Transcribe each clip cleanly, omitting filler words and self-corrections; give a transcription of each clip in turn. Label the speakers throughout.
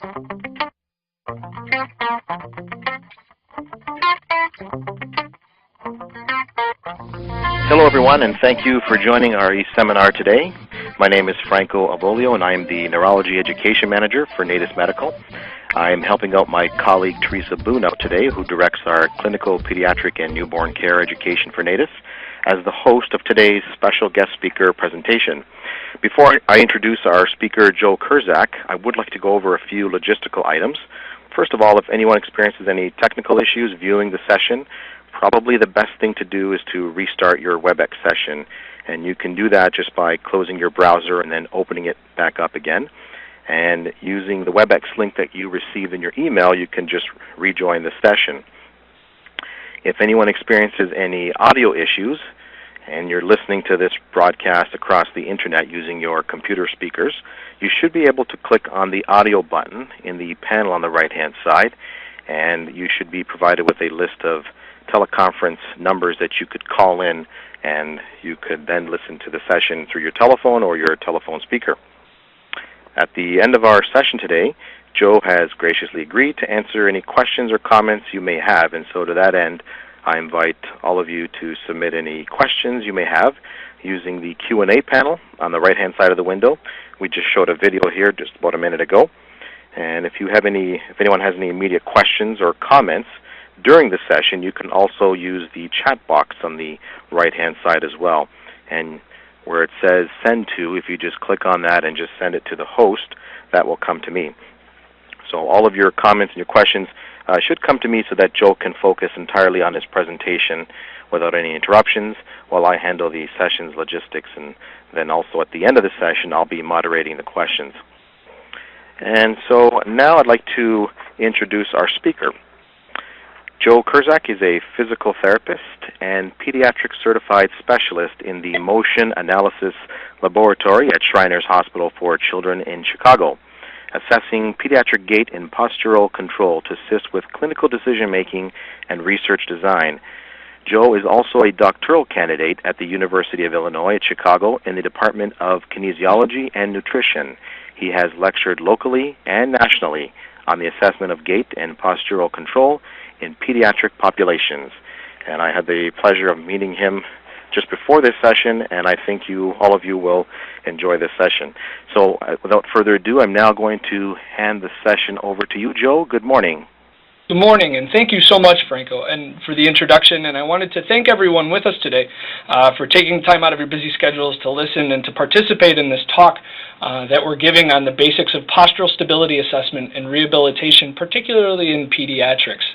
Speaker 1: Hello everyone, and thank you for joining our seminar today. My name is Franco Abolio, and I am the Neurology Education Manager for Natus Medical. I am helping out my colleague Teresa Boone out today, who directs our clinical, pediatric, and newborn care education for Natus, as the host of today's special guest speaker presentation. Before I introduce our speaker, Joe Kurzak, I would like to go over a few logistical items. First of all, if anyone experiences any technical issues viewing the session, probably the best thing to do is to restart your WebEx session, and you can do that just by closing your browser and then opening it back up again. And using the WebEx link that you received in your email, you can just rejoin the session. If anyone experiences any audio issues and you're listening to this broadcast across the internet using your computer speakers, you should be able to click on the audio button in the panel on the right-hand side, and you should be provided with a list of teleconference numbers that you could call in, and you could then listen to the session through your telephone or your telephone speaker. At the end of our session today, Joe has graciously agreed to answer any questions or comments you may have, and so to that end, I invite all of you to submit any questions you may have using the Q&A panel on the right-hand side of the window. We just showed a video here just about a minute ago, and if anyone has any immediate questions or comments during the session, you can also use the chat box on the right-hand side as well. And where it says send to, if you just click on that and just send it to the host, that will come to me. So all of your comments and your questions should come to me so that Joe can focus entirely on his presentation without any interruptions while I handle the session's logistics. And then also at the end of the session, I'll be moderating the questions. And so now I'd like to introduce our speaker. Joe Kurzak is a physical therapist and pediatric certified specialist in the Motion Analysis Laboratory at Shriners Hospital for Children in Chicago, assessing pediatric gait and postural control to assist with clinical decision-making and research design. Joe is also a doctoral candidate at the University of Illinois at Chicago in the Department of Kinesiology and Nutrition. He has lectured locally and nationally on the assessment of gait and postural control in pediatric populations. And I had the pleasure of meeting him just before this session, and I think all of you will enjoy this session. So without further ado, I'm now going to hand the session over to you, Joe. Good morning.
Speaker 2: Good morning, and thank you so much, Franco, and for the introduction. And I wanted to thank everyone with us today for taking time out of your busy schedules to listen and to participate in this talk that we're giving on the basics of postural stability assessment and rehabilitation, particularly in pediatrics.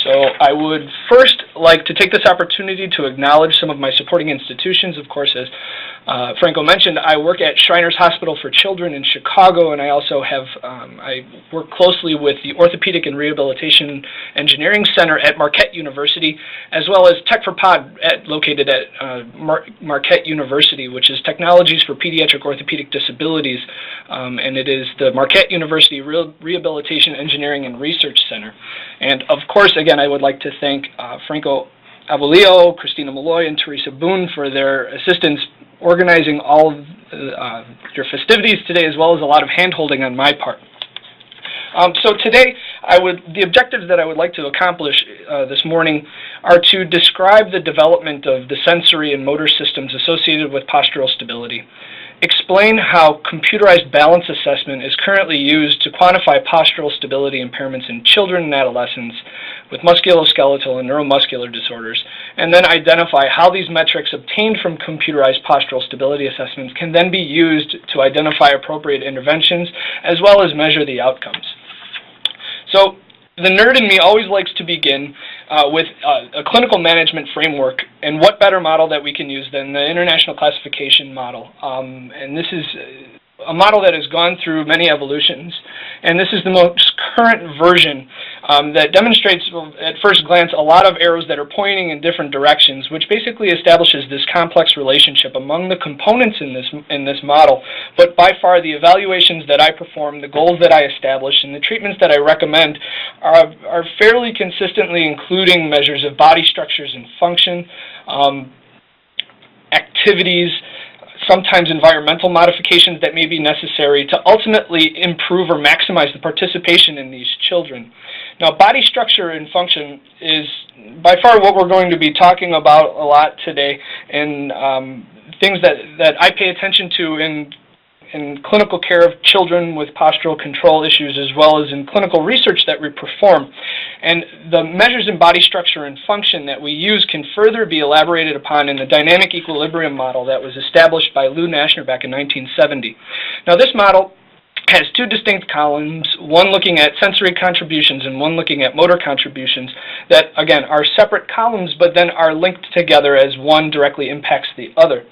Speaker 2: So I would first like to take this opportunity to acknowledge some of my supporting institutions. Of course, as Franco mentioned, I work at Shriners Hospital for Children in Chicago, and I also have I work closely with the Orthopedic and Rehabilitation Engineering Center at Marquette University, as well as Tech for Pod located at Marquette University, which is Technologies for Pediatric Orthopedic Disabilities, and it is the Marquette University Rehabilitation Engineering and Research Center. And of course, again, I would like to thank Franco Abolio, Christina Malloy, and Teresa Boone for their assistance organizing all of your festivities today, as well as a lot of hand-holding on my part. So today, the objectives that I would like to accomplish this morning are to describe the development of the sensory and motor systems associated with postural stability, explain how computerized balance assessment is currently used to quantify postural stability impairments in children and adolescents with musculoskeletal and neuromuscular disorders, and then identify how these metrics obtained from computerized postural stability assessments can then be used to identify appropriate interventions as well as measure the outcomes. So the nerd in me always likes to begin with a clinical management framework, and what better model that we can use than the International Classification Model. And this is a model that has gone through many evolutions, and this is the most current version that demonstrates at first glance a lot of arrows that are pointing in different directions, which basically establishes this complex relationship among the components in this model. But by far the evaluations that I perform, the goals that I establish, and the treatments that I recommend are fairly consistently including measures of body structures and function, activities, sometimes environmental modifications that may be necessary to ultimately improve or maximize the participation in these children. Now, body structure and function is by far what we're going to be talking about a lot today, and things that I pay attention to in clinical care of children with postural control issues, as well as in clinical research that we perform. And the measures in body structure and function that we use can further be elaborated upon in the dynamic equilibrium model that was established by Lou Nashner back in 1970. Now, this model has two distinct columns, one looking at sensory contributions and one looking at motor contributions that, again, are separate columns but then are linked together as one directly impacts the other.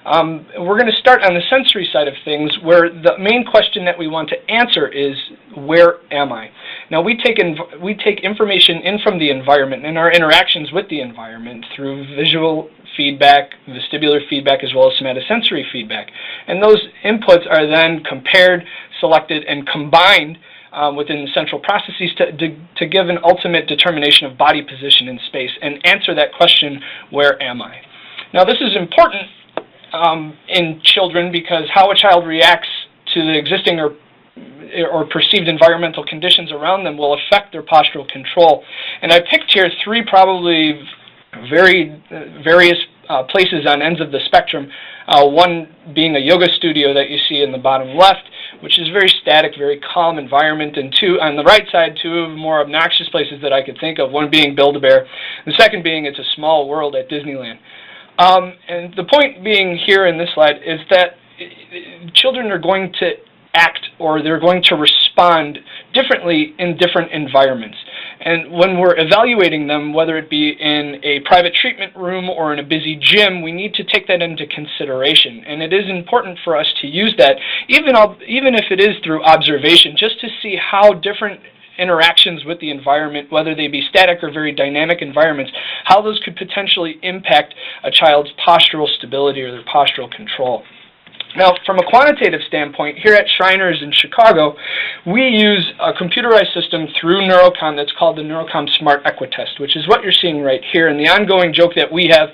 Speaker 2: We're going to start on the sensory side of things, where the main question that we want to answer is, where am I? Now, we take information in from the environment and our interactions with the environment through visual feedback, vestibular feedback, as well as somatosensory feedback. And those inputs are then compared, selected, and combined within the central processes to give an ultimate determination of body position in space and answer that question, where am I? Now, this is important in children, because how a child reacts to the existing or perceived environmental conditions around them will affect their postural control. And I picked here three probably various places on ends of the spectrum, one being a yoga studio that you see in the bottom left, which is very static, very calm environment, and two, on the right side, two more obnoxious places that I could think of, one being Build-A-Bear, the second being It's a Small World at Disneyland. And the point being here in this slide is that children are going to act, or they're going to respond differently in different environments. And when we're evaluating them, whether it be in a private treatment room or in a busy gym, we need to take that into consideration. And it is important for us to use that, even if it is through observation, just to see how different interactions with the environment, whether they be static or very dynamic environments, how those could potentially impact a child's postural stability or their postural control. Now, from a quantitative standpoint, here at Shriners in Chicago, we use a computerized system through Neurocom that's called the Neurocom Smart Equitest, which is what you're seeing right here. And the ongoing joke that we have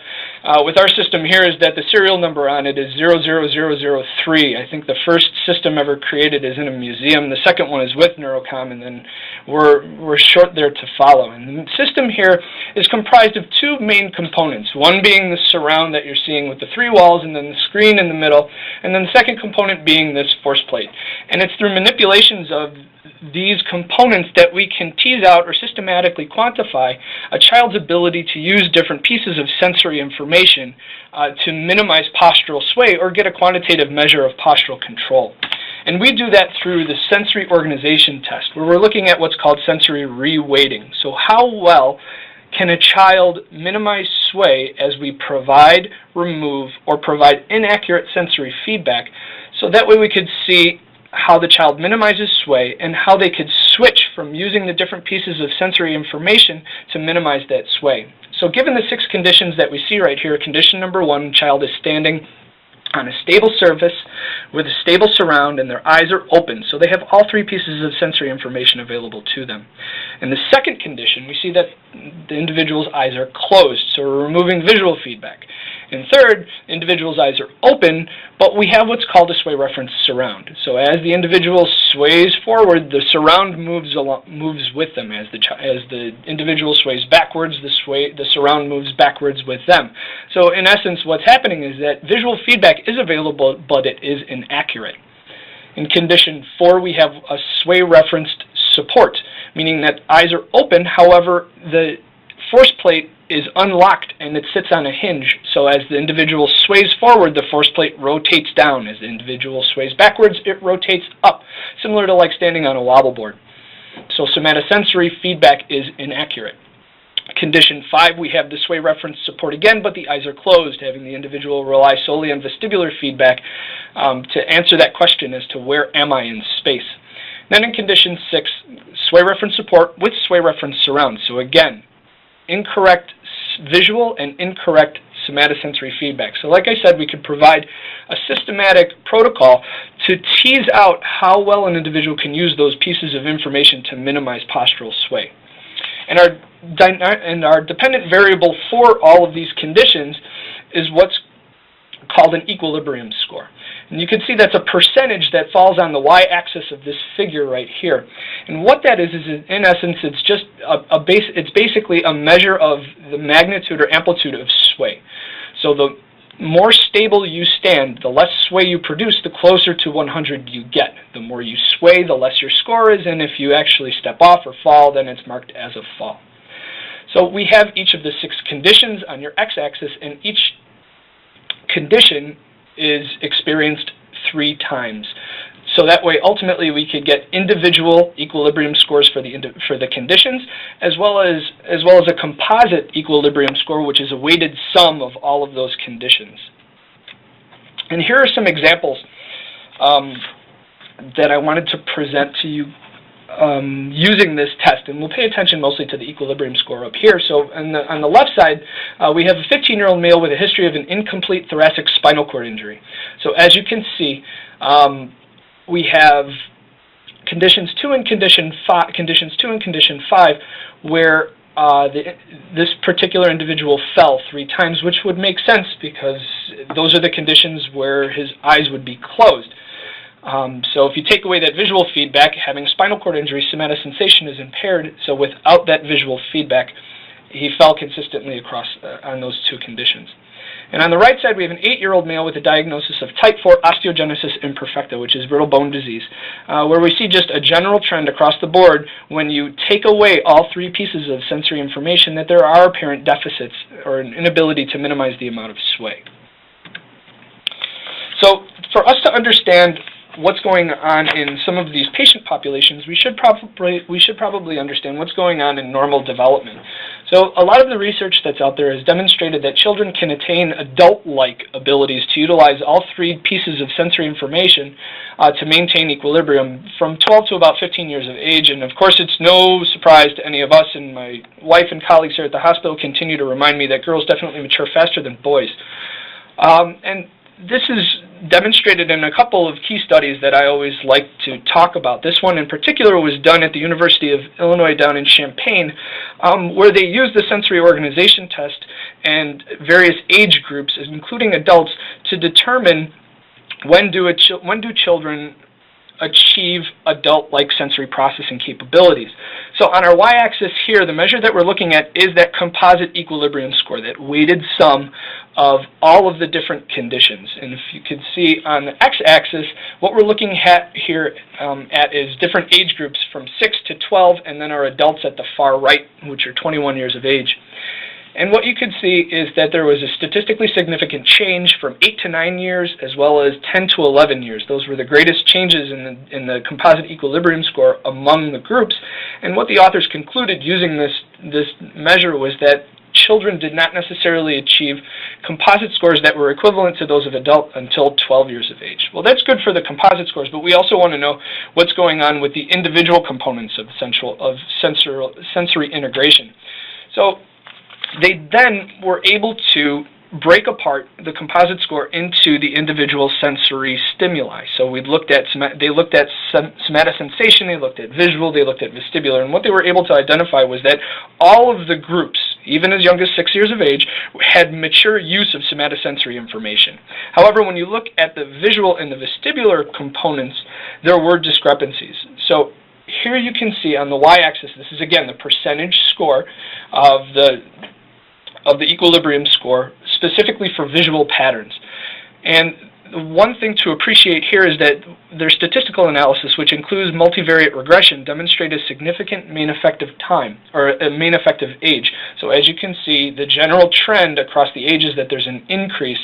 Speaker 2: with our system here is that the serial number on it is 00003. I think the first system ever created is in a museum. The second one is with Neurocom, and then we're short there to follow. And the system here is comprised of two main components, one being the surround that you're seeing with the three walls, and then the screen in the middle, and then the second component being this force plate. And it's through manipulations of these components that we can tease out or systematically quantify a child's ability to use different pieces of sensory information to minimize postural sway or get a quantitative measure of postural control. And we do that through the sensory organization test, where we're looking at what's called sensory reweighting. So how well can a child minimize sway as we provide, remove, or provide inaccurate sensory feedback, so that way we could see how the child minimizes sway and how they could switch from using the different pieces of sensory information to minimize that sway. So given the 6 conditions that we see right here, condition number 1, child is standing on a stable surface with a stable surround and their eyes are open, so they have all 3 pieces of sensory information available to them. In the second condition, we see that the individual's eyes are closed, so we're removing visual feedback. And third, the individual's eyes are open, but we have what's called a sway reference surround. So as the individual sways forward, the surround moves with them. As the individual sways backwards, the surround moves backwards with them. So in essence, what's happening is that visual feedback is available, but it is inaccurate. In condition 4, we have a sway referenced support, meaning that eyes are open, however, the force plate is unlocked and it sits on a hinge. So as the individual sways forward, the force plate rotates down. As the individual sways backwards, it rotates up, similar to like standing on a wobble board. So somatosensory feedback is inaccurate. Condition 5, we have the sway reference support again, but the eyes are closed, having the individual rely solely on vestibular feedback to answer that question as to where am I in space. Then in condition 6, sway reference support with sway reference surround. So again, incorrect visual and incorrect somatosensory feedback. So like I said, we could provide a systematic protocol to tease out how well an individual can use those pieces of information to minimize postural sway. And our dependent variable for all of these conditions is what's called an equilibrium score. And you can see that's a percentage that falls on the y-axis of this figure right here. And what that is in essence, it's just it's basically a measure of the magnitude or amplitude of sway. So the more stable you stand, the less sway you produce, the closer to 100 you get. The more you sway, the less your score is, and if you actually step off or fall, then it's marked as a fall. So we have each of the 6 conditions on your x-axis, and each condition is experienced 3 times. So that way, ultimately, we could get individual equilibrium scores for the conditions, as well as a composite equilibrium score, which is a weighted sum of all of those conditions. And here are some examples that I wanted to present to you using this test, and we'll pay attention mostly to the equilibrium score up here. So on the left side, we have a 15-year-old male with a history of an incomplete thoracic spinal cord injury. So as you can see, we have conditions 2 and condition 5, where this particular individual fell 3 times, which would make sense because those are the conditions where his eyes would be closed. So if you take away that visual feedback, having a spinal cord injury, somatosensation is impaired. So without that visual feedback, he fell consistently across on those 2 conditions. And on the right side, we have an 8-year-old male with a diagnosis of type 4 osteogenesis imperfecta, which is brittle bone disease, where we see just a general trend across the board when you take away all 3 pieces of sensory information that there are apparent deficits or an inability to minimize the amount of sway. So for us to understand what's going on in some of these patient populations, we should probably understand what's going on in normal development. So a lot of the research that's out there has demonstrated that children can attain adult-like abilities to utilize all 3 pieces of sensory information to maintain equilibrium from 12 to about 15 years of age. And of course, it's no surprise to any of us, and my wife and colleagues here at the hospital continue to remind me that girls definitely mature faster than boys. And this is demonstrated in a couple of key studies that I always like to talk about. This one in particular was done at the University of Illinois down in Champaign, where they used the sensory organization test and various age groups, including adults, to determine when do children achieve adult-like sensory processing capabilities. So on our y-axis here, the measure that we're looking at is that composite equilibrium score, that weighted sum of all of the different conditions. And if you can see on the x-axis, what we're looking at here is different age groups from 6 to 12, and then our adults at the far right, which are 21 years of age. And what you can see is that there was a statistically significant change from 8 to 9 years as well as 10 to 11 years. Those were the greatest changes in the composite equilibrium score among the groups. And what the authors concluded using this measure was that children did not necessarily achieve composite scores that were equivalent to those of adults until 12 years of age. Well, that's good for the composite scores, but we also want to know what's going on with the individual components of sensory integration. So they then were able to break apart the composite score into the individual sensory stimuli. So they looked at somatosensation, they looked at visual, they looked at vestibular, and what they were able to identify was that all of the groups, even as young as 6 years of age, had mature use of somatosensory information. However, when you look at the visual and the vestibular components, there were discrepancies. So here you can see on the y-axis, this is again the percentage score of the equilibrium score, specifically for visual patterns. And one thing to appreciate here is that their statistical analysis, which includes multivariate regression, demonstrated a significant mean effective time, or a mean effective age. So as you can see, the general trend across the ages that there's an increase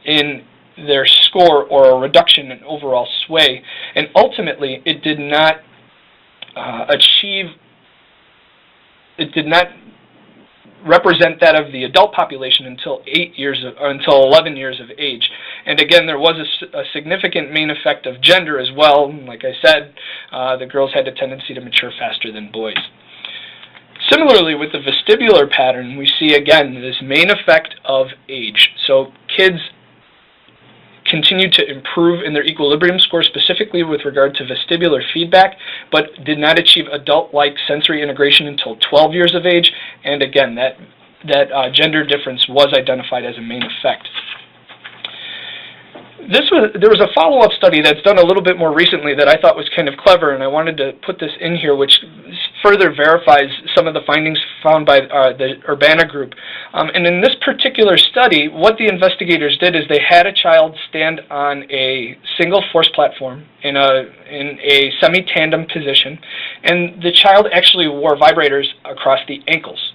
Speaker 2: in their score or a reduction in overall sway. And ultimately, it did not represent that of the adult population until 11 years of age. And again, there was a significant main effect of gender as well. Like I said, the girls had a tendency to mature faster than boys. Similarly, with the vestibular pattern, we see again this main effect of age. So kids continued to improve in their equilibrium score, specifically with regard to vestibular feedback, but did not achieve adult-like sensory integration until 12 years of age. And again, that gender difference was identified as a main effect. There was a follow-up study that's done a little bit more recently that I thought was kind of clever, and I wanted to put this in here, which further verifies some of the findings found by the Urbana group. And in this particular study, what the investigators did is they had a child stand on a single force platform in a semi-tandem position, and the child actually wore vibrators across the ankles.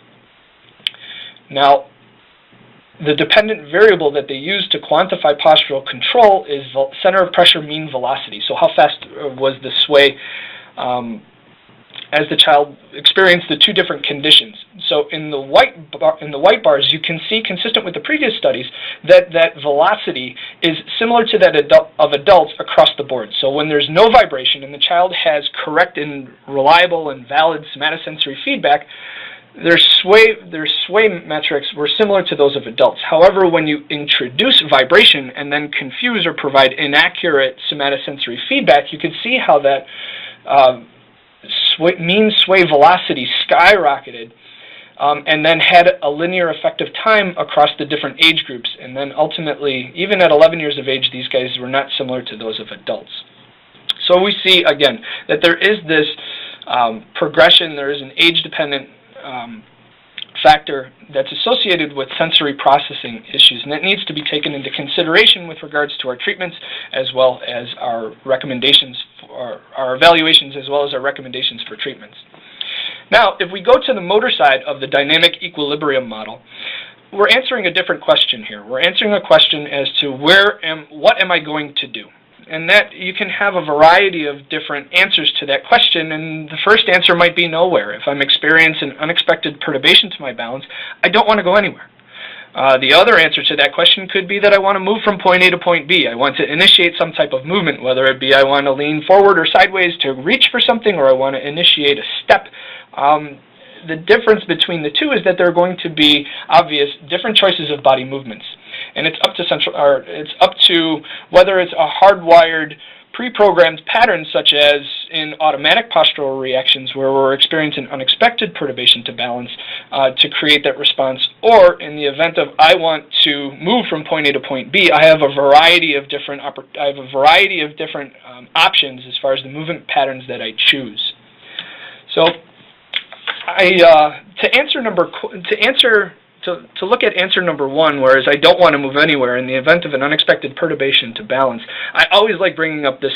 Speaker 2: Now, the dependent variable that they use to quantify postural control is center of pressure mean velocity. So how fast was the sway as the child experienced the two different conditions. So in the white bars, you can see, consistent with the previous studies, that velocity is similar to that of adults across the board. So when there's no vibration and the child has correct and reliable and valid somatosensory feedback, their sway metrics were similar to those of adults. However, when you introduce vibration and then confuse or provide inaccurate somatosensory feedback, you can see how that mean sway velocity skyrocketed and then had a linear effective time across the different age groups. And then ultimately, even at 11 years of age, these guys were not similar to those of adults. So we see, again, that there is this progression, there is an age-dependent factor that's associated with sensory processing issues, and that needs to be taken into consideration with regards to our treatments as well as our recommendations, for our evaluations as well as our recommendations for treatments. Now, if we go to the motor side of the dynamic equilibrium model, we're answering a different question here. We're answering a question as to what am I going to do? And that you can have a variety of different answers to that question, and the first answer might be nowhere. If I'm experiencing unexpected perturbation to my balance, I don't want to go anywhere. The other answer to that question could be that I want to move from point A to point B. I want to initiate some type of movement, whether it be I want to lean forward or sideways to reach for something, or I want to initiate a step. The difference between the two is that there are going to be obvious different choices of body movements. And it's up to whether it's a hardwired, pre-programmed pattern, such as in automatic postural reactions where we're experiencing unexpected perturbation to balance to create that response, or in the event of I want to move from point A to point B, I have a variety of different options as far as the movement patterns that I choose. So, to look at answer number one, whereas I don't want to move anywhere in the event of an unexpected perturbation to balance, I always like bringing up this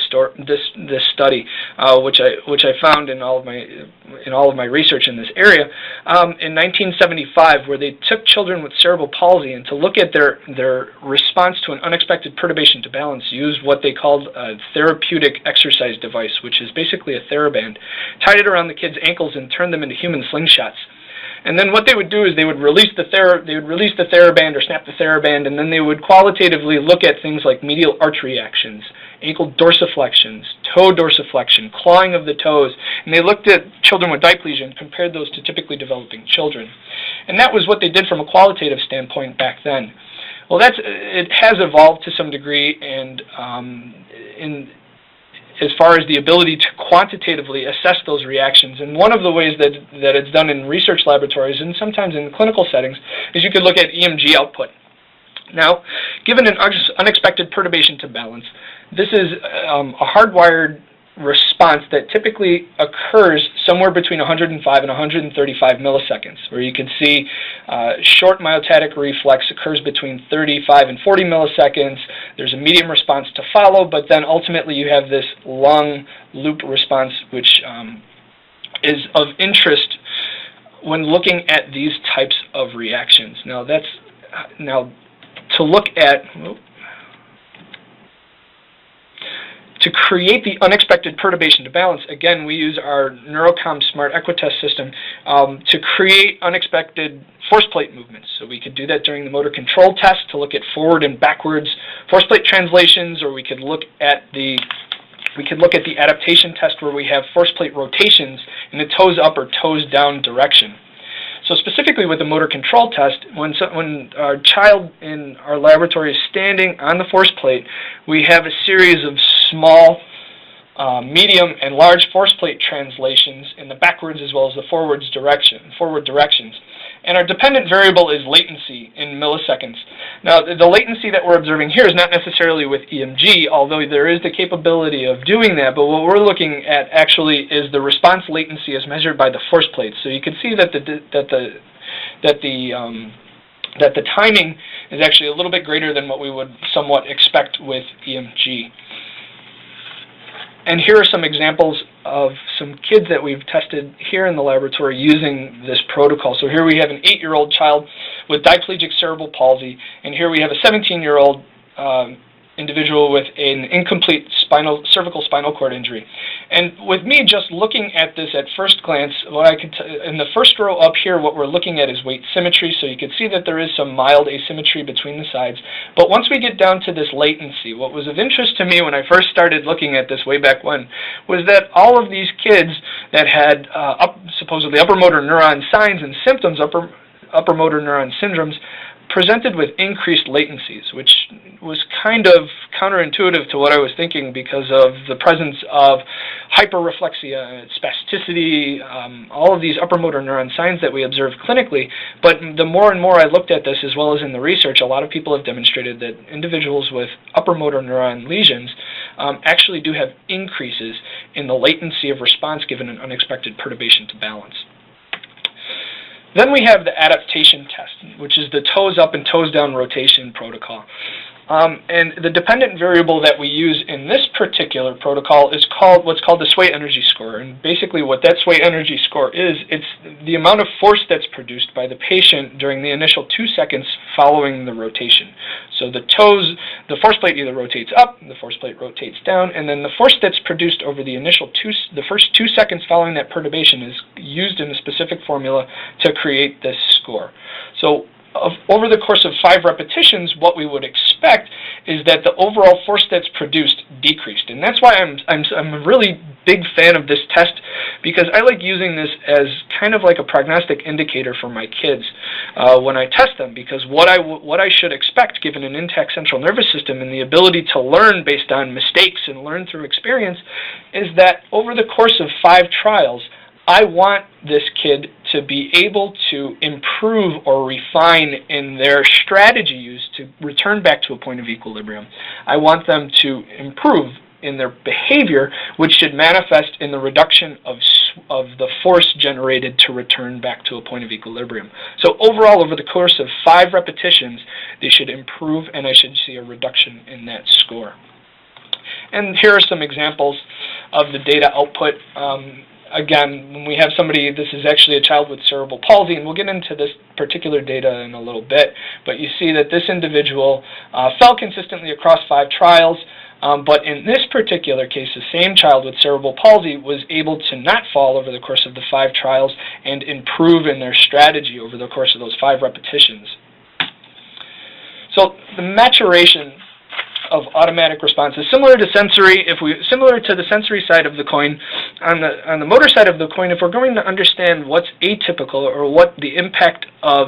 Speaker 2: study, which I found in all of my research in this area, in 1975, where they took children with cerebral palsy and to look at their response to an unexpected perturbation to balance, used what they called a therapeutic exercise device, which is basically a TheraBand, tied it around the kids' ankles and turned them into human slingshots. And then what they would do is they would release the TheraBand or snap the TheraBand, and then they would qualitatively look at things like medial arch reactions, ankle dorsiflexions, toe dorsiflexion, clawing of the toes, and they looked at children with diplegia and compared those to typically developing children. And that was what they did from a qualitative standpoint back then. Well, it has evolved to some degree, and as far as the ability to quantitatively assess those reactions. And one of the ways that it's done in research laboratories and sometimes in clinical settings is you could look at EMG output. Now, given an unexpected perturbation to balance, this is a hardwired response that typically occurs somewhere between 105 and 135 milliseconds, where you can see short myotatic reflex occurs between 35 and 40 milliseconds. There's a medium response to follow, but then ultimately you have this long loop response, which is of interest when looking at these types of reactions. Now to look at to create the unexpected perturbation to balance, again, we use our Neurocom Smart Equitest system to create unexpected force plate movements. So we could do that during the motor control test to look at forward and backwards force plate translations, or we could look at the adaptation test where we have force plate rotations in the toes up or toes down direction. So specifically with the motor control test, when our child in our laboratory is standing on the force plate, we have a series of small medium and large force plate translations in the backwards as well as the forward directions. And our dependent variable is latency in milliseconds. Now, the latency that we're observing here is not necessarily with EMG, although there is the capability of doing that, but what we're looking at actually is the response latency as measured by the force plates. So you can see that the timing is actually a little bit greater than what we would somewhat expect with EMG. And here are some examples of some kids that we've tested here in the laboratory using this protocol. So here we have an 8-year-old child with diplegic cerebral palsy, and here we have a 17-year-old individual with an incomplete cervical spinal cord injury. And with me just looking at this at first glance, what I could in the first row up here, what we're looking at is weight symmetry, so you can see that there is some mild asymmetry between the sides. But once we get down to this latency, what was of interest to me when I first started looking at this way back when was that all of these kids that had supposedly upper motor neuron signs and symptoms, upper motor neuron syndromes, presented with increased latencies, which was kind of counterintuitive to what I was thinking because of the presence of hyperreflexia, spasticity, all of these upper motor neuron signs that we observe clinically. But the more and more I looked at this, as well as in the research, a lot of people have demonstrated that individuals with upper motor neuron lesions actually do have increases in the latency of response given an unexpected perturbation to balance. Then we have the adaptation test, which is the toes up and toes down rotation protocol. And the dependent variable that we use in this particular protocol is what's called the sway energy score. And basically what that sway energy score is, it's the amount of force that's produced by the patient during the initial 2 seconds following the rotation. So the force plate either rotates up, the force plate rotates down, and then the force that's produced over the first 2 seconds following that perturbation is used in a specific formula to create this score. So over the course of 5 repetitions, what we would expect is that the overall force that's produced decreased. And that's why I'm a really big fan of this test, because I like using this as kind of like a prognostic indicator for my kids when I test them, because what I should expect, given an intact central nervous system and the ability to learn based on mistakes and learn through experience, is that over the course of 5 trials, I want this kid to be able to improve or refine in their strategy use to return back to a point of equilibrium. I want them to improve in their behavior, which should manifest in the reduction of the force generated to return back to a point of equilibrium. So overall, over the course of 5 repetitions, they should improve, and I should see a reduction in that score. And here are some examples of the data output. Again, when we have somebody, this is actually a child with cerebral palsy, and we'll get into this particular data in a little bit, but you see that this individual fell consistently across 5 trials, but in this particular case, the same child with cerebral palsy was able to not fall over the course of the 5 trials and improve in their strategy over the course of those 5 repetitions. So the maturation of automatic responses, similar to the sensory side of the coin. On the motor side of the coin, if we're going to understand what's atypical or what the impact of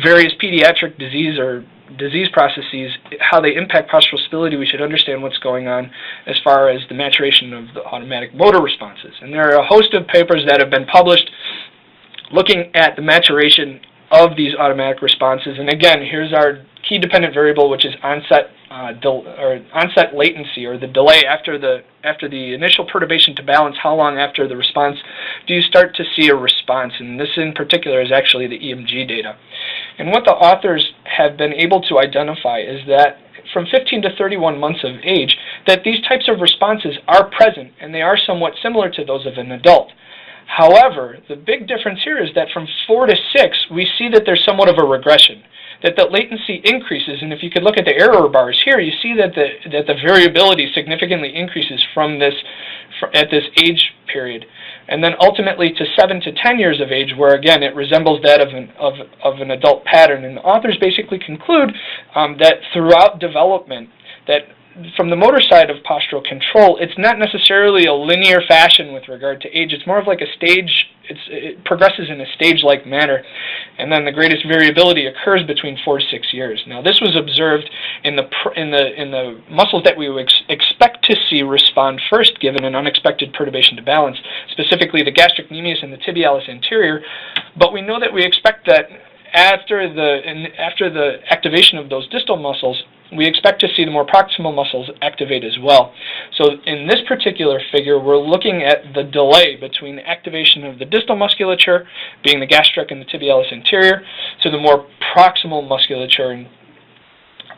Speaker 2: various pediatric disease processes, how they impact postural stability, we should understand what's going on as far as the maturation of the automatic motor responses. And there are a host of papers that have been published looking at the maturation of these automatic responses. And again, here's our key dependent variable, which is onset latency, or the delay after the initial perturbation to balance. How long after the response do you start to see a response? And this in particular is actually the EMG data. And what the authors have been able to identify is that from 15 to 31 months of age, that these types of responses are present, and they are somewhat similar to those of an adult. However, the big difference here is that from 4 to 6, we see that there's somewhat of a regression, that the latency increases. And if you could look at the error bars here, you see that the variability significantly increases at this age period. And then ultimately to 7 to 10 years of age, where again it resembles that of an adult pattern. And the authors basically conclude that throughout development, that from the motor side of postural control, it's not necessarily a linear fashion with regard to age. It's more of like a stage. It progresses in a stage-like manner, and then the greatest variability occurs between 4 to 6 years. Now, this was observed in the muscles that we would expect to see respond first, given an unexpected perturbation to balance, specifically the gastrocnemius and the tibialis anterior. But we know that we expect that after the activation of those distal muscles, we expect to see the more proximal muscles activate as well. So in this particular figure, we're looking at the delay between activation of the distal musculature, being the gastric and the tibialis anterior, to the more proximal musculature.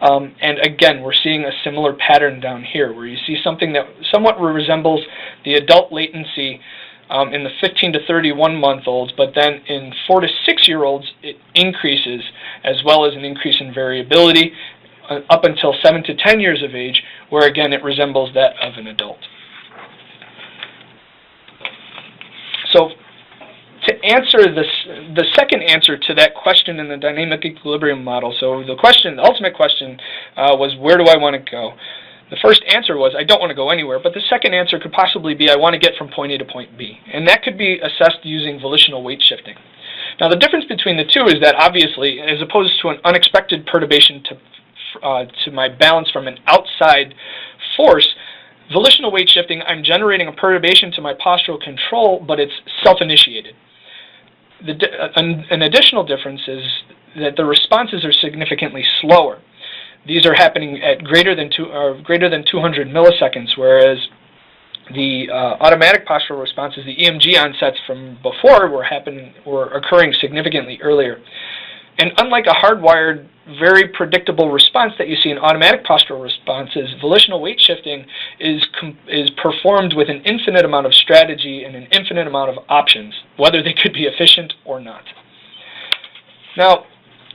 Speaker 2: And again, we're seeing a similar pattern down here, where you see something that somewhat resembles the adult latency in the 15 to 31-month-olds, but then in 4 to 6-year-olds, it increases, as well as an increase in variability, up until 7 to 10 years of age, where again it resembles that of an adult. So to answer this, the second answer to that question in the dynamic equilibrium model, so the ultimate question was, where do I want to go? The first answer was, I don't want to go anywhere, but the second answer could possibly be, I want to get from point A to point B. And that could be assessed using volitional weight shifting. Now the difference between the two is that obviously, as opposed to an unexpected perturbation to my balance from an outside force, volitional weight shifting, I'm generating a perturbation to my postural control, but it's self-initiated. An additional difference is that the responses are significantly slower. These are happening at greater than 200 milliseconds, whereas the automatic postural responses, the EMG onsets from before, were occurring significantly earlier. And unlike a hardwired, very predictable response that you see in automatic postural responses, volitional weight shifting is performed with an infinite amount of strategy and an infinite amount of options, whether they could be efficient or not. Now,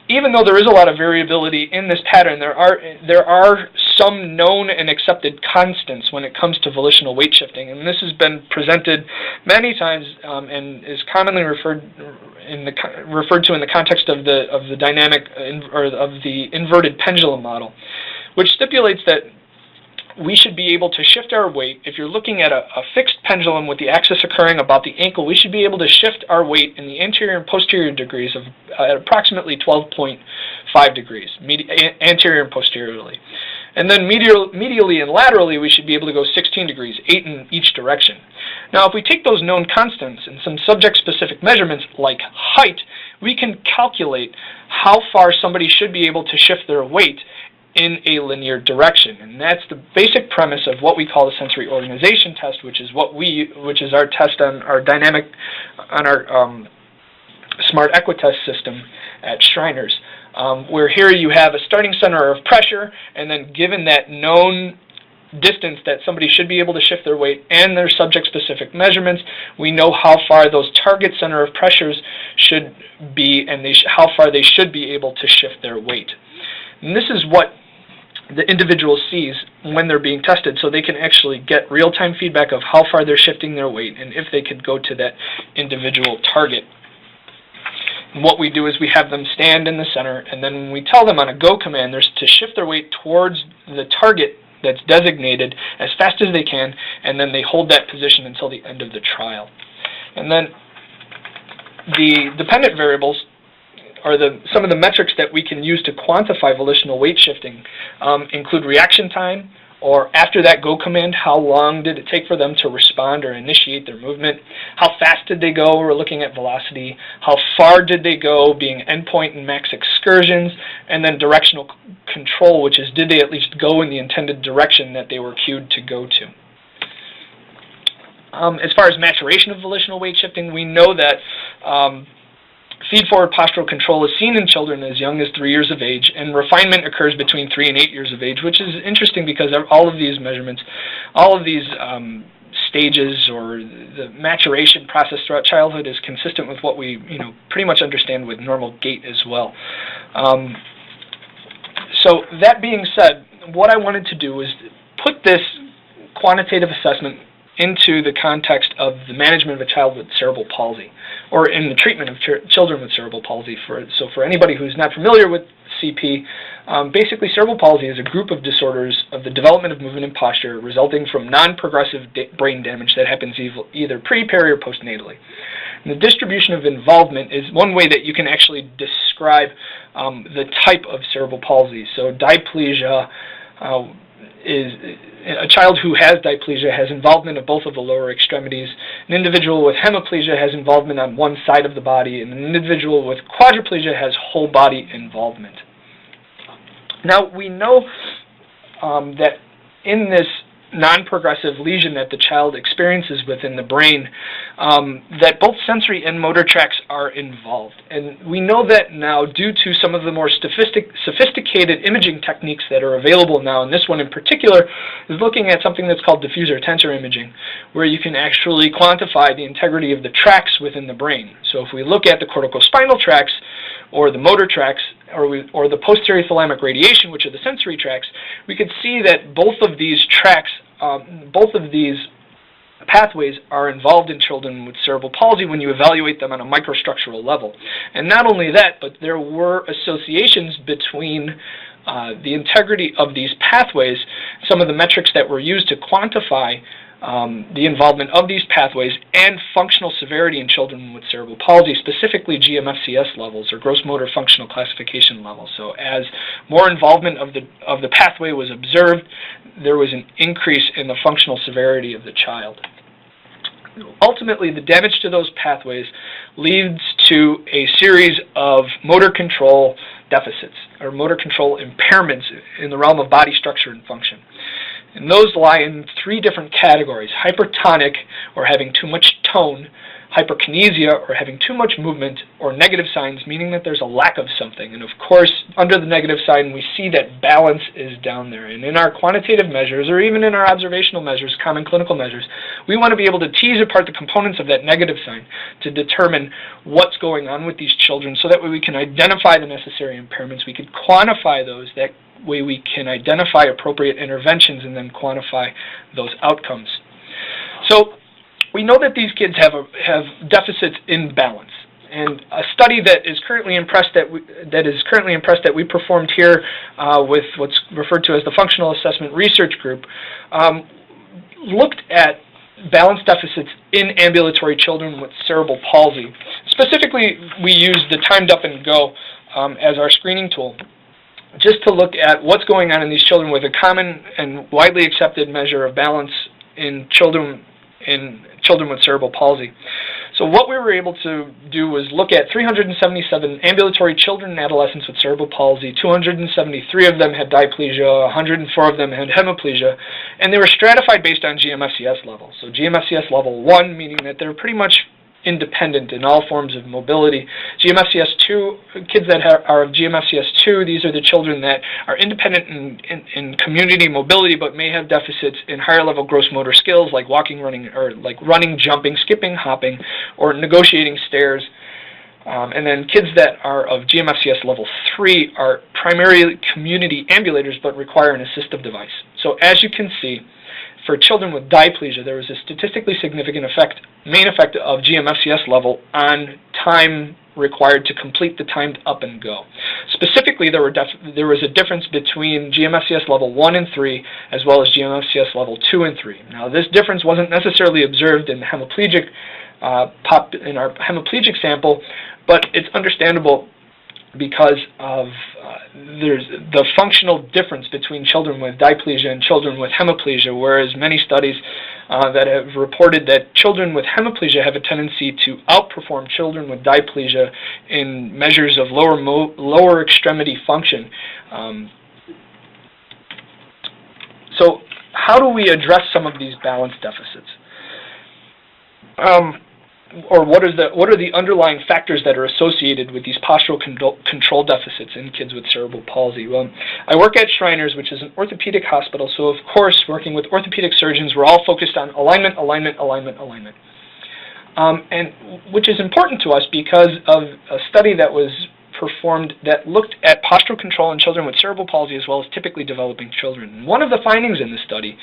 Speaker 2: even though there is a lot of variability in this pattern, there are some known and accepted constants when it comes to volitional weight shifting, and this has been presented many times and is commonly referred to in the context of the dynamic or of the inverted pendulum model, which stipulates that we should be able to shift our weight. If you're looking at a fixed pendulum with the axis occurring about the ankle, we should be able to shift our weight in the anterior and posterior degrees at approximately 12.5 degrees, anterior and posteriorly. And then medially and laterally, we should be able to go 16 degrees, 8 in each direction. Now, if we take those known constants and some subject-specific measurements like height, we can calculate how far somebody should be able to shift their weight in a linear direction, and that's the basic premise of what we call the sensory organization test, which is our test on our smart equitest system at Shriners, where here you have a starting center of pressure, and then given that known distance that somebody should be able to shift their weight and their subject-specific measurements, we know how far those target center of pressures should be and how far they should be able to shift their weight. And this is what the individual sees when they're being tested, so they can actually get real-time feedback of how far they're shifting their weight and if they could go to that individual target. And what we do is we have them stand in the center, and then when we tell them on a go command there's to shift their weight towards the target that's designated as fast as they can, and then they hold that position until the end of the trial. And then the dependent variables are some of the metrics that we can use to quantify volitional weight shifting include reaction time, or after that go command, how long did it take for them to respond or initiate their movement, how fast did they go, we're looking at velocity, how far did they go, being endpoint and max excursions, and then directional control, which is did they at least go in the intended direction that they were cued to go to. As far as maturation of volitional weight shifting, we know that feed-forward postural control is seen in children as young as 3 years of age, and refinement occurs between 3 and 8 years of age, which is interesting because all of these measurements, all of these stages or the maturation process throughout childhood is consistent with what we pretty much understand with normal gait as well. So that being said, what I wanted to do is put this quantitative assessment into the context of the management of a child with cerebral palsy, or in the treatment of children with cerebral palsy. So for anybody who's not familiar with CP. Basically, cerebral palsy is a group of disorders of the development of movement and posture resulting from non-progressive brain damage that happens either pre, peri, or postnatally. And the distribution of involvement is one way that you can actually describe the type of cerebral palsy. So diplegia is a child who has diplegia has involvement of both of the lower extremities. An individual with hemiplegia has involvement on one side of the body, and an individual with quadriplegia has whole body involvement. Now, we know that in this non-progressive lesion that the child experiences within the brain, that both sensory and motor tracts are involved. And we know that now due to some of the more sophisticated imaging techniques that are available now, and this one in particular is looking at something that's called diffuser tensor imaging, where you can actually quantify the integrity of the tracts within the brain. So if we look at the corticospinal tracts, or the motor tracts, or the posterior thalamic radiation, which are the sensory tracts, we could see that both of these tracts, both of these pathways are involved in children with cerebral palsy when you evaluate them on a microstructural level. And not only that, but there were associations between the integrity of these pathways. Some of the metrics that were used to quantify the involvement of these pathways and functional severity in children with cerebral palsy, specifically GMFCS levels, or gross motor functional classification levels. So as more involvement of the pathway was observed, there was an increase in the functional severity of the child. Ultimately, the damage to those pathways leads to a series of motor control deficits, or motor control impairments in the realm of body structure and function. And those lie in three different categories: hypertonic, or having too much tone; hyperkinesia, or having too much movement; or negative signs, meaning that there's a lack of something. And of course, under the negative sign, we see that balance is down there. And in our quantitative measures, or even in our observational measures, common clinical measures, we want to be able to tease apart the components of that negative sign to determine what's going on with these children, so that way we can identify the necessary impairments, we can quantify those, that way we can identify appropriate interventions and then quantify those outcomes. So we know that these kids have deficits in balance, and a study that is currently in press that we performed here with what's referred to as the Functional Assessment Research Group looked at balance deficits in ambulatory children with cerebral palsy. Specifically, we used the timed up and go as our screening tool, just to look at what's going on in these children with a common and widely accepted measure of balance in children with cerebral palsy. So what we were able to do was look at 377 ambulatory children and adolescents with cerebral palsy. 273 of them had diplegia, 104 of them had hemiplegia, and they were stratified based on GMFCS level. So GMFCS level 1, meaning that they're pretty much independent in all forms of mobility. GMFCS2, kids that are of GMFCS2, these are the children that are independent in community mobility but may have deficits in higher level gross motor skills like walking, running, or like running, jumping, skipping, hopping, or negotiating stairs. And then kids that are of GMFCS level 3 are primarily community ambulators but require an assistive device. So as you can see, for children with diplegia, there was a statistically significant main effect of GMFCS level on time required to complete the timed up and go. Specifically, there was a difference between GMFCS level 1 and 3 as well as GMFCS level 2 and 3. Now, this difference wasn't necessarily observed in hemiplegic in our hemiplegic sample, but it's understandable because of there's the functional difference between children with diplegia and children with hemiplegia, whereas many studies that have reported that children with hemiplegia have a tendency to outperform children with diplegia in measures of lower extremity function. So how do we address some of these balance deficits? Or what are the underlying factors that are associated with these postural control deficits in kids with cerebral palsy? Well, I work at Shriners, which is an orthopedic hospital, so of course, working with orthopedic surgeons, we're all focused on alignment, alignment, alignment, alignment. And which is important to us because of a study that was performed that looked at postural control in children with cerebral palsy as well as typically developing children. One of the findings in this study,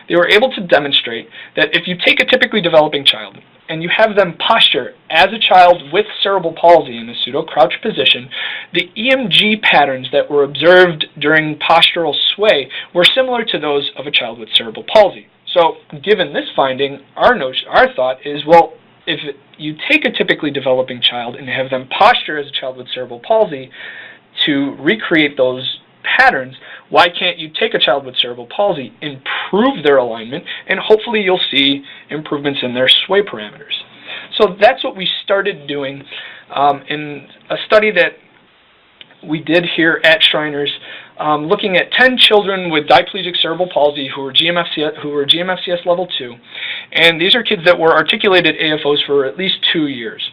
Speaker 2: they were able to demonstrate that if you take a typically developing child and you have them posture as a child with cerebral palsy in a pseudo-crouch position, the EMG patterns that were observed during postural sway were similar to those of a child with cerebral palsy. So given this finding, our thought is, well, if you take a typically developing child and have them posture as a child with cerebral palsy to recreate those patterns, why can't you take a child with cerebral palsy, improve their alignment, and hopefully you'll see improvements in their sway parameters. So that's what we started doing in a study that we did here at Shriners, looking at 10 children with diplegic cerebral palsy who were GMFCS level 2, and these are kids that were articulated AFOs for at least 2 years.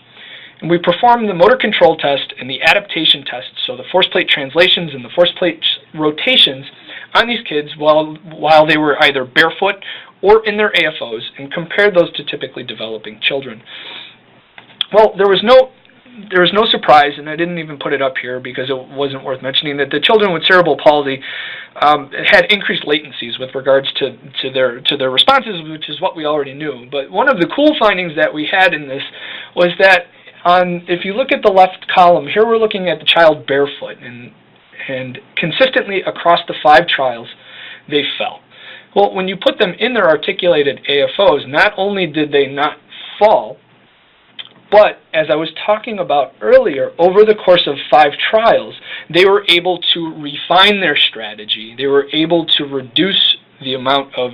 Speaker 2: And we performed the motor control test and the adaptation test, so the force plate translations and the force plate rotations on these kids while they were either barefoot or in their AFOs, and compared those to typically developing children. Well, there was no surprise, and I didn't even put it up here because it wasn't worth mentioning, that the children with cerebral palsy had increased latencies with regards to their responses, which is what we already knew. But one of the cool findings that we had in this was that if you look at the left column, here we're looking at the child barefoot, and consistently across the 5 trials, they fell. Well, when you put them in their articulated AFOs, not only did they not fall, but as I was talking about earlier, over the course of 5 trials, they were able to refine their strategy. They were able to reduce the amount of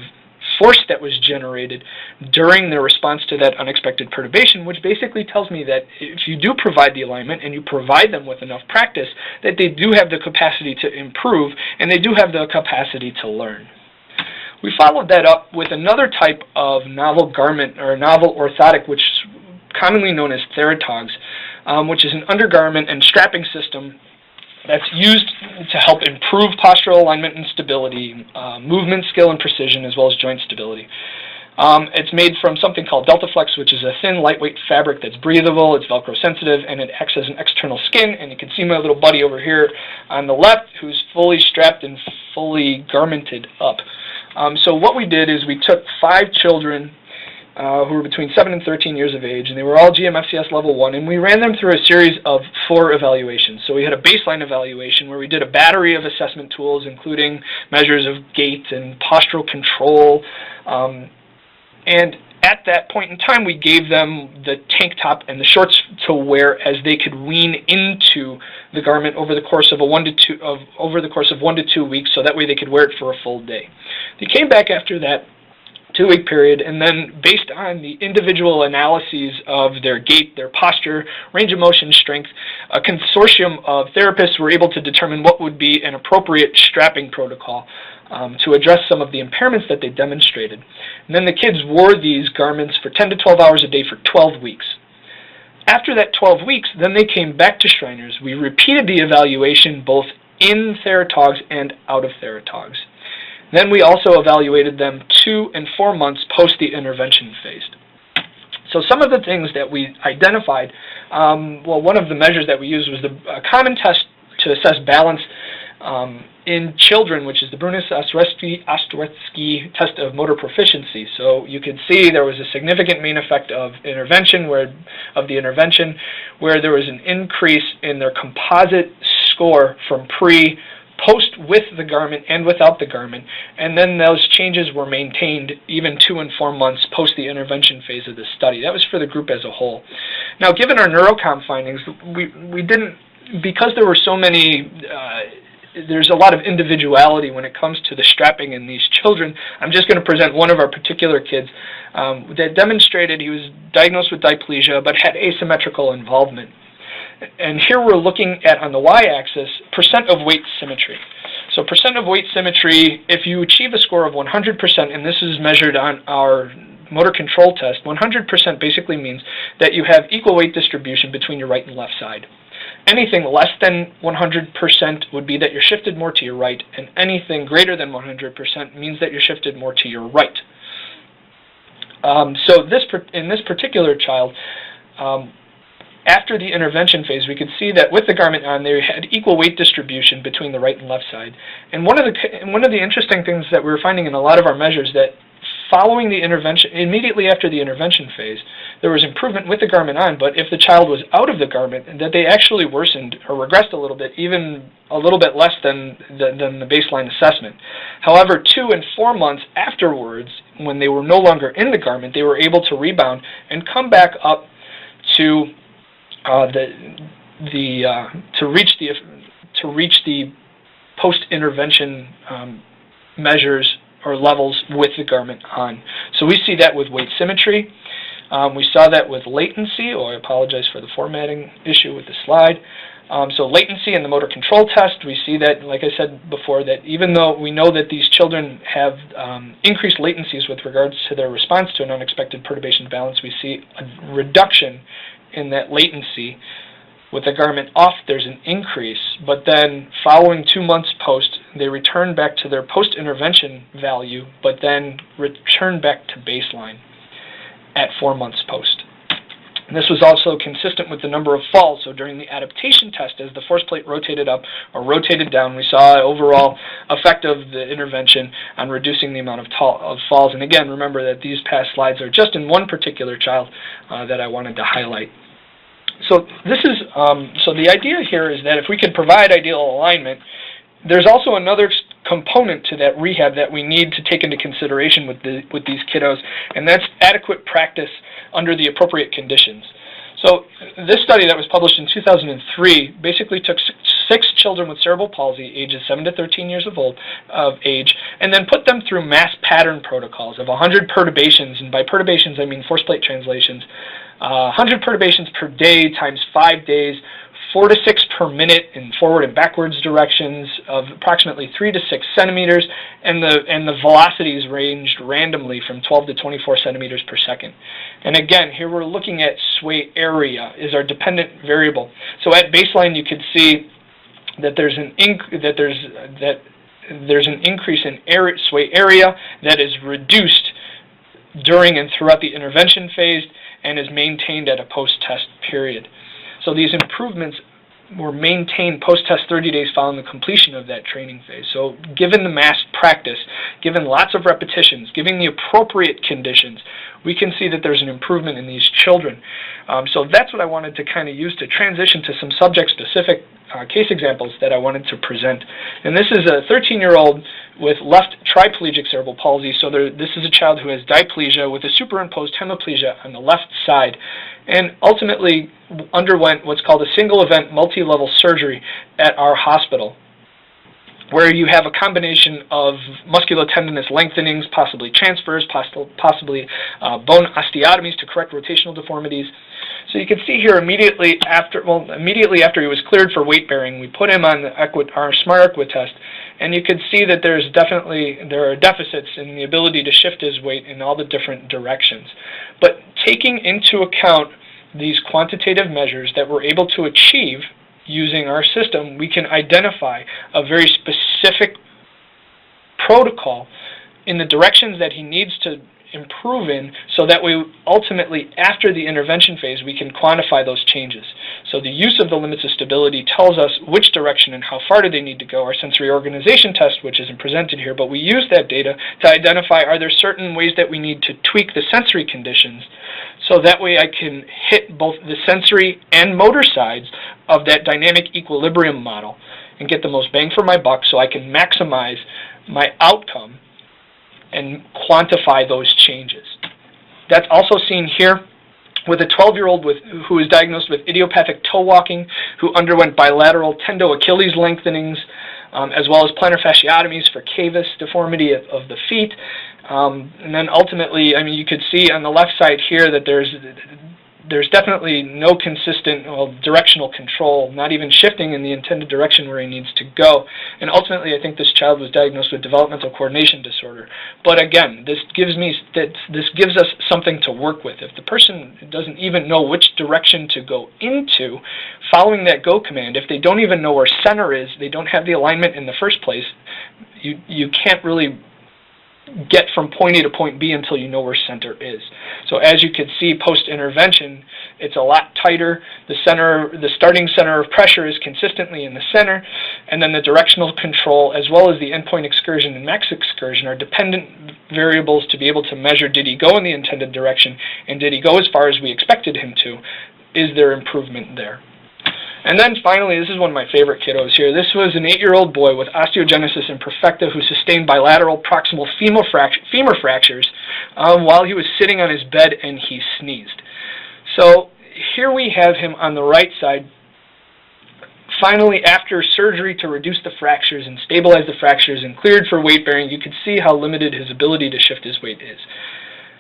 Speaker 2: force that was generated during their response to that unexpected perturbation, which basically tells me that if you do provide the alignment and you provide them with enough practice, that they do have the capacity to improve and they do have the capacity to learn. We followed that up with another type of novel garment or novel orthotic, which is commonly known as Theratogs, which is an undergarment and strapping system that's used to help improve postural alignment and stability, movement, skill, and precision, as well as joint stability. It's made from something called DeltaFlex, which is a thin, lightweight fabric that's breathable, it's Velcro sensitive, and it acts as an external skin. And you can see my little buddy over here on the left who's fully strapped and fully garmented up. So what we did is we took 5 children who were between 7 and 13 years of age, and they were all GMFCS level 1, and we ran them through a series of 4 evaluations. So we had a baseline evaluation where we did a battery of assessment tools, including measures of gait and postural control, and at that point in time, we gave them the tank top and the shorts to wear as they could wean into the garment over the course of 1 to 2 weeks, so that way they could wear it for a full day. They came back after that 2-week period, and then based on the individual analyses of their gait, their posture, range of motion, strength, a consortium of therapists were able to determine what would be an appropriate strapping protocol to address some of the impairments that they demonstrated. And then the kids wore these garments for 10 to 12 hours a day for 12 weeks. After that 12 weeks, then they came back to Shriners. We repeated the evaluation both in Theratogs and out of Theratogs. Then we also evaluated them 2 and 4 months post the intervention phase. So some of the things that we identified, well, one of the measures that we used was a common test to assess balance in children, which is the Brunius-Ostrowski test of motor proficiency. So you could see there was a significant mean effect of the intervention, where there was an increase in their composite score from post with the garment and without the garment, and then those changes were maintained even 2 and 4 months post the intervention phase of the study. That was for the group as a whole. Now, given our neurocom findings, we didn't, because there were so many, there's a lot of individuality when it comes to the strapping in these children. I'm just going to present one of our particular kids that demonstrated he was diagnosed with diplegia but had asymmetrical involvement. And here we're looking at, on the y-axis, percent of weight symmetry. So percent of weight symmetry, if you achieve a score of 100%, and this is measured on our motor control test, 100% basically means that you have equal weight distribution between your right and left side. Anything less than 100% would be that you're shifted more to your right, and anything greater than 100% means that you're shifted more to your right. So in this particular child, after the intervention phase, we could see that with the garment on, they had equal weight distribution between the right and left side. And one of the interesting things that we were finding in a lot of our measures, that following the intervention, immediately after the intervention phase, there was improvement with the garment on, but if the child was out of the garment, that they actually worsened or regressed a little bit, even a little bit less than the baseline assessment. However, 2 and 4 months afterwards, when they were no longer in the garment, they were able to rebound and come back up to reach the post-intervention measures or levels with the garment on. So we see that with weight symmetry. We saw that with latency. I apologize for the formatting issue with the slide. So latency in the motor control test, we see that, like I said before, that even though we know that these children have increased latencies with regards to their response to an unexpected perturbation balance, we see a reduction in that latency. With the garment off, there's an increase, but then following 2 months post, they return back to their post-intervention value, but then return back to baseline at 4 months post. And this was also consistent with the number of falls. So during the adaptation test, as the force plate rotated up or rotated down, we saw an overall effect of the intervention on reducing the amount of falls. And again, remember that these past slides are just in one particular child that I wanted to highlight. So this is so the idea here is that if we can provide ideal alignment, there's also another component to that rehab that we need to take into consideration with these kiddos, and that's adequate practice under the appropriate conditions. So this study that was published in 2003 basically took six children with cerebral palsy, ages 7 to 13 years of age, and then put them through mass pattern protocols of 100 perturbations, and by perturbations I mean force plate translations, 100 perturbations per day times 5 days, 4 to 6 per minute in forward and backwards directions of approximately 3 to 6 centimeters, and the velocities ranged randomly from 12 to 24 centimeters per second. And again, here we're looking at sway area is our dependent variable. So at baseline, you could see that there's an increase in sway area that is reduced during and throughout the intervention phase and is maintained at a post-test period. So these improvements were maintained post-test 30 days following the completion of that training phase. So given the mass practice, given lots of repetitions, given the appropriate conditions, we can see that there's an improvement in these children. So that's what I wanted to kind of use to transition to some subject-specific case examples that I wanted to present. And this is a 13-year-old with left triplegic cerebral palsy. So this is a child who has diplegia with a superimposed hemiplegia on the left side, and ultimately underwent what's called a single-event multi-level surgery at our hospital, where you have a combination of musculotendinous lengthenings, possibly transfers, possibly bone osteotomies to correct rotational deformities. So you can see here immediately after he was cleared for weight bearing, we put him on our Smart Equi test, and you can see that there are deficits in the ability to shift his weight in all the different directions. But taking into account these quantitative measures that we're able to achieve using our system, we can identify a very specific protocol in the directions that he needs to improve in, so that we ultimately, after the intervention phase, we can quantify those changes. So the use of the limits of stability tells us which direction and how far do they need to go. Our sensory organization test, which isn't presented here, but we use that data to identify, are there certain ways that we need to tweak the sensory conditions, so that way I can hit both the sensory and motor sides of that dynamic equilibrium model and get the most bang for my buck, so I can maximize my outcome and quantify those changes. That's also seen here with a 12-year-old who was diagnosed with idiopathic toe walking, who underwent bilateral tendo-Achilles lengthenings, as well as plantar fasciotomies for cavus deformity of the feet. And then ultimately, I mean, you could see on the left side here that there's definitely no consistent directional control, not even shifting in the intended direction where he needs to go. And ultimately, I think this child was diagnosed with developmental coordination disorder. But again, this gives us something to work with. If the person doesn't even know which direction to go into, following that go command, if they don't even know where center is, they don't have the alignment in the first place, you can't really get from point A to point B until you know where center is. So as you can see, post-intervention, it's a lot tighter. The starting center of pressure is consistently in the center, and then the directional control as well as the endpoint excursion and max excursion are dependent variables to be able to measure, did he go in the intended direction, and did he go as far as we expected him to? Is there improvement there? And then finally, this is one of my favorite kiddos here. This was an 8-year-old boy with osteogenesis imperfecta who sustained bilateral proximal femur fractures while he was sitting on his bed and he sneezed. So here we have him on the right side, finally after surgery to reduce the fractures and stabilize the fractures and cleared for weight bearing. You can see how limited his ability to shift his weight is.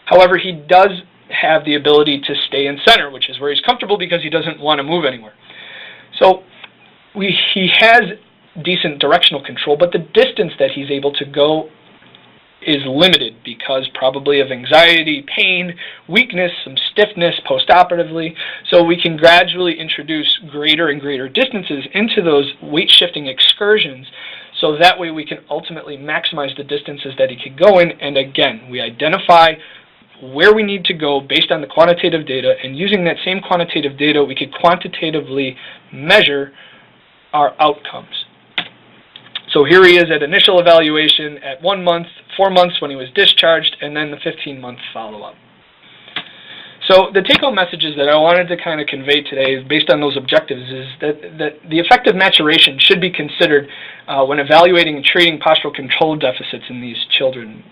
Speaker 2: However, he does have the ability to stay in center, which is where he's comfortable because he doesn't want to move anywhere. So he has decent directional control, but the distance that he's able to go is limited because probably of anxiety, pain, weakness, some stiffness postoperatively. So we can gradually introduce greater and greater distances into those weight-shifting excursions, so that way we can ultimately maximize the distances that he could go in. And again, we identify where we need to go based on the quantitative data, and using that same quantitative data, we could quantitatively measure our outcomes. So here he is at initial evaluation at 1 month, 4 months when he was discharged, and then the 15-month follow-up. So the take-home messages that I wanted to kind of convey today, based on those objectives, is that the effective maturation should be considered when evaluating and treating postural control deficits in these children.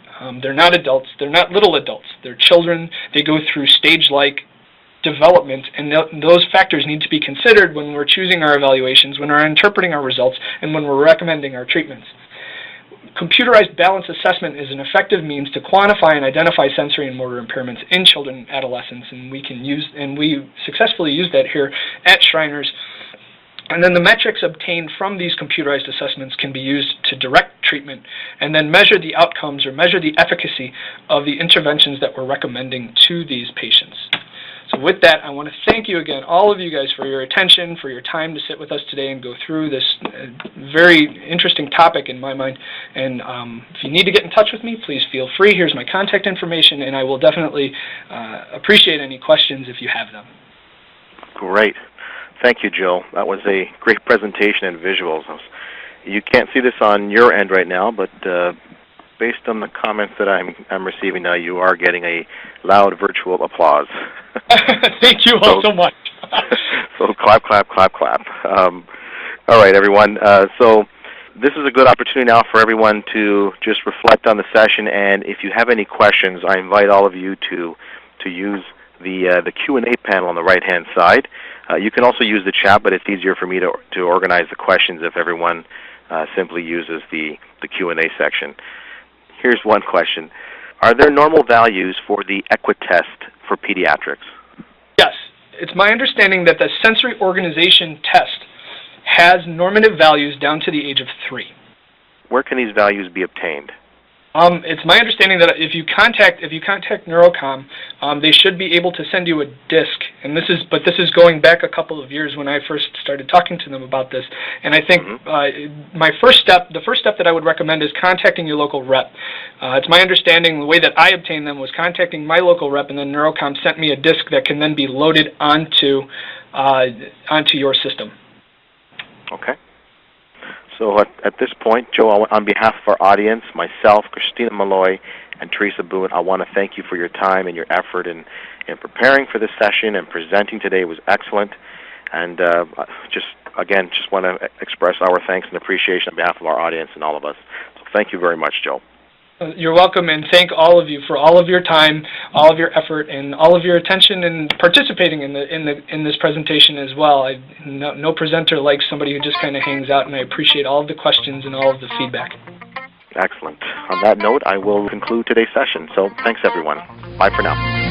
Speaker 2: They're not adults. They're not little adults. They're children. They go through stage-like development, and those factors need to be considered when we're choosing our evaluations, when we're interpreting our results, and when we're recommending our treatments. Computerized balance assessment is an effective means to quantify and identify sensory and motor impairments in children and adolescents, and we successfully use that here at Shriners. And then the metrics obtained from these computerized assessments can be used to direct treatment and then measure the outcomes or measure the efficacy of the interventions that we're recommending to these patients. So with that, I want to thank you again, all of you guys, for your attention, for your time to sit with us today and go through this very interesting topic in my mind. And if you need to get in touch with me, please feel free. Here's my contact information, and I will definitely appreciate any questions if you have them.
Speaker 1: Great. Thank you, Joe. That was a great presentation and visuals. You can't see this on your end right now, but based on the comments that I'm receiving now, you are getting a loud virtual applause.
Speaker 2: Thank you all so much.
Speaker 1: So clap, clap, clap, clap. All right, everyone. So this is a good opportunity now for everyone to just reflect on the session, and if you have any questions, I invite all of you to use the Q&A panel on the right-hand side. You can also use the chat, but it's easier for me to organize the questions if everyone simply uses the Q&A section. Here's one question. Are there normal values for the EQUA test for pediatrics?
Speaker 2: Yes. It's my understanding that the sensory organization test has normative values down to the age of 3.
Speaker 1: Where can these values be obtained?
Speaker 2: It's my understanding that if you contact Neurocom, they should be able to send you a disc. And this is going back a couple of years when I first started talking to them about this. And I think the first step that I would recommend is contacting your local rep. It's my understanding the way that I obtained them was contacting my local rep, and then Neurocom sent me a disc that can then be loaded onto your system.
Speaker 1: Okay. So at this point, Joe, on behalf of our audience, myself, Christina Malloy, and Teresa Boone, I want to thank you for your time and your effort in preparing for this session and presenting today. It was excellent. And just want to express our thanks and appreciation on behalf of our audience and all of us. So thank you very much, Joe.
Speaker 2: You're welcome, and thank all of you for all of your time, all of your effort, and all of your attention and participating in this presentation as well. No presenter likes somebody who just kind of hangs out, and I appreciate all of the questions and all of the feedback.
Speaker 1: Excellent. On that note, I will conclude today's session. So thanks, everyone. Bye for now.